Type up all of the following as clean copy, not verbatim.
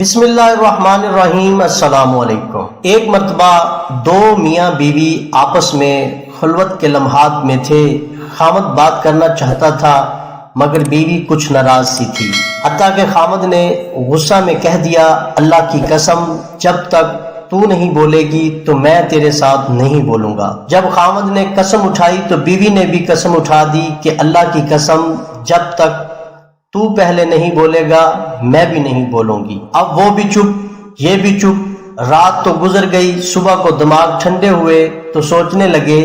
بسم اللہ الرحمن الرحیم۔ السلام علیکم۔ ایک مرتبہ دو میاں بیوی آپس میں خلوت کے لمحات میں تھے۔ خامد بات کرنا چاہتا تھا مگر بیوی کچھ ناراض سی تھی، حتیٰ کہ خامد نے غصہ میں کہہ دیا، اللہ کی قسم جب تک تو نہیں بولے گی تو میں تیرے ساتھ نہیں بولوں گا۔ جب خامد نے قسم اٹھائی تو بیوی نے بھی قسم اٹھا دی کہ اللہ کی قسم جب تک تو پہلے نہیں بولے گا میں بھی نہیں بولوں گی۔ اب وہ بھی چپ، یہ بھی چپ۔ رات تو گزر گئی، صبح کو دماغ ٹھنڈے ہوئے تو سوچنے لگے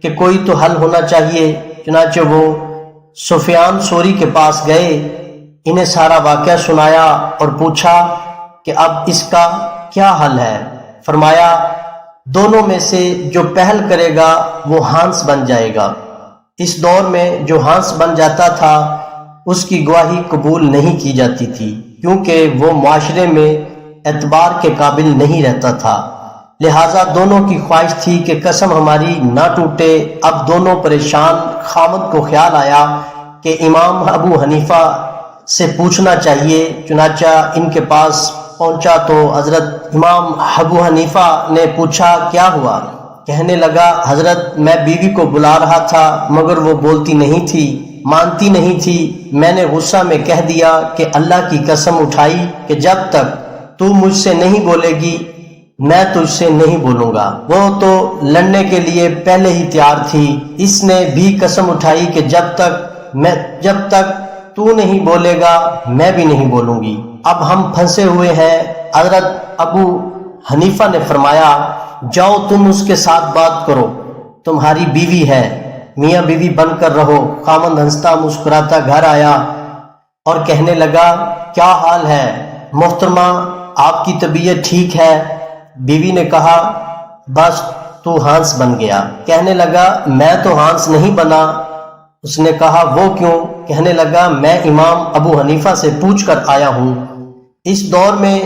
کہ کوئی تو حل ہونا چاہیے۔ چنانچہ وہ سفیان ثوری کے پاس گئے، انہیں سارا واقعہ سنایا اور پوچھا کہ اب اس کا کیا حل ہے۔ فرمایا دونوں میں سے جو پہل کرے گا وہ ہانس بن جائے گا۔ اس دور میں جو ہانس بن جاتا تھا اس کی گواہی قبول نہیں کی جاتی تھی، کیونکہ وہ معاشرے میں اعتبار کے قابل نہیں رہتا تھا۔ لہٰذا دونوں کی خواہش تھی کہ قسم ہماری نہ ٹوٹے۔ اب دونوں پریشان۔ خامد کو خیال آیا کہ امام ابو حنیفہ سے پوچھنا چاہیے۔ چنانچہ ان کے پاس پہنچا تو حضرت امام ابو حنیفہ نے پوچھا کیا ہوا؟ کہنے لگا حضرت میں بیوی کو بلا رہا تھا مگر وہ بولتی نہیں تھی، مانتی نہیں تھی۔ میں نے غصہ میں کہہ دیا کہ اللہ کی قسم اٹھائی کہ جب تک تو مجھ سے نہیں بولے گی میں تجھ سے نہیں بولوں گا۔ وہ تو لڑنے کے لیے پہلے ہی تیار تھی۔ اس نے بھی قسم اٹھائی کہ جب تک تو نہیں بولے گا میں بھی نہیں بولوں گی۔ اب ہم پھنسے ہوئے ہیں۔ حضرت ابو حنیفہ نے فرمایا جاؤ تم اس کے ساتھ بات کرو، تمہاری بیوی ہے، میاں بیوی بن کر رہو۔ خامد ہنستا مسکراتا گھر آیا اور کہنے لگا کیا حال ہے محترمہ، آپ کی طبیعت ٹھیک ہے؟ بیوی نے کہا بس تو ہانس بن گیا۔ کہنے لگا میں تو ہانس نہیں بنا۔ اس نے کہا وہ کیوں؟ کہنے لگا میں امام ابو حنیفہ سے پوچھ کر آیا ہوں۔ اس دور میں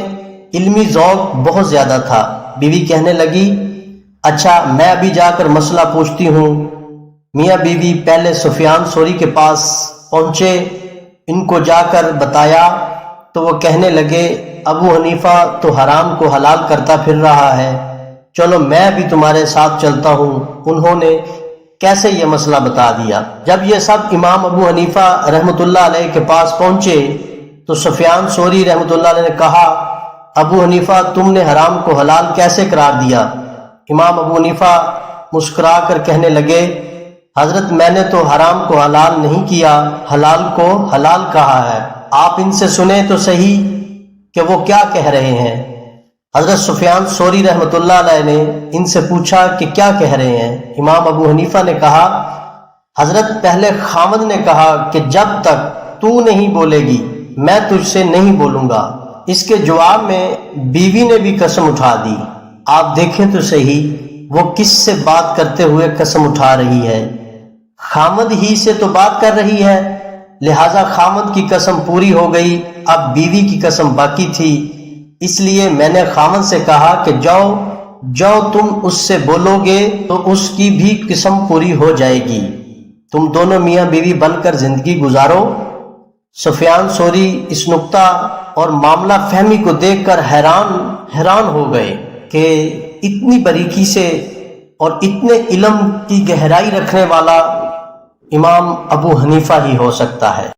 علمی ذوق بہت زیادہ تھا۔ بیوی کہنے لگی اچھا میں ابھی جا کر مسئلہ پوچھتی ہوں۔ میاں بیوی پہلے سفیان ثوری کے پاس پہنچے، ان کو جا کر بتایا تو وہ کہنے لگے ابو حنیفہ تو حرام کو حلال کرتا پھر رہا ہے، چلو میں بھی تمہارے ساتھ چلتا ہوں۔ انہوں نے کیسے یہ مسئلہ بتا دیا۔ جب یہ سب امام ابو حنیفہ رحمۃ اللہ علیہ کے پاس پہنچے تو سفیان ثوری رحمۃ اللہ علیہ نے کہا ابو حنیفہ تم نے حرام کو حلال کیسے قرار دیا؟ امام ابو حنیفہ مسکرا کر کہنے لگے حضرت میں نے تو حرام کو حلال نہیں کیا، حلال کو حلال کہا ہے۔ آپ ان سے سنیں تو صحیح کہ وہ کیا کہہ رہے ہیں۔ حضرت سفیان ثوری رحمۃ اللہ علیہ نے ان سے پوچھا کہ کیا کہہ رہے ہیں؟ امام ابو حنیفہ نے کہا حضرت پہلے خامد نے کہا کہ جب تک تو نہیں بولے گی میں تجھ سے نہیں بولوں گا۔ اس کے جواب میں بیوی نے بھی قسم اٹھا دی۔ آپ دیکھیں تو صحیح وہ کس سے بات کرتے ہوئے قسم اٹھا رہی ہے؟ خامد ہی سے تو بات کر رہی ہے، لہٰذا خامد کی قسم پوری ہو گئی، اب بیوی کی قسم باقی تھی۔ اس لیے میں نے خامد سے کہا کہ جاؤ تم اس سے بولو گے تو اس کی بھی قسم پوری ہو جائے گی، تم دونوں میاں بیوی بن کر زندگی گزارو۔ سفیان ثوری اس نقطہ اور معاملہ فہمی کو دیکھ کر حیران ہو گئے کہ اتنی باریکی سے اور اتنے علم کی گہرائی رکھنے والا امام ابو حنیفہ ہی ہو سکتا ہے۔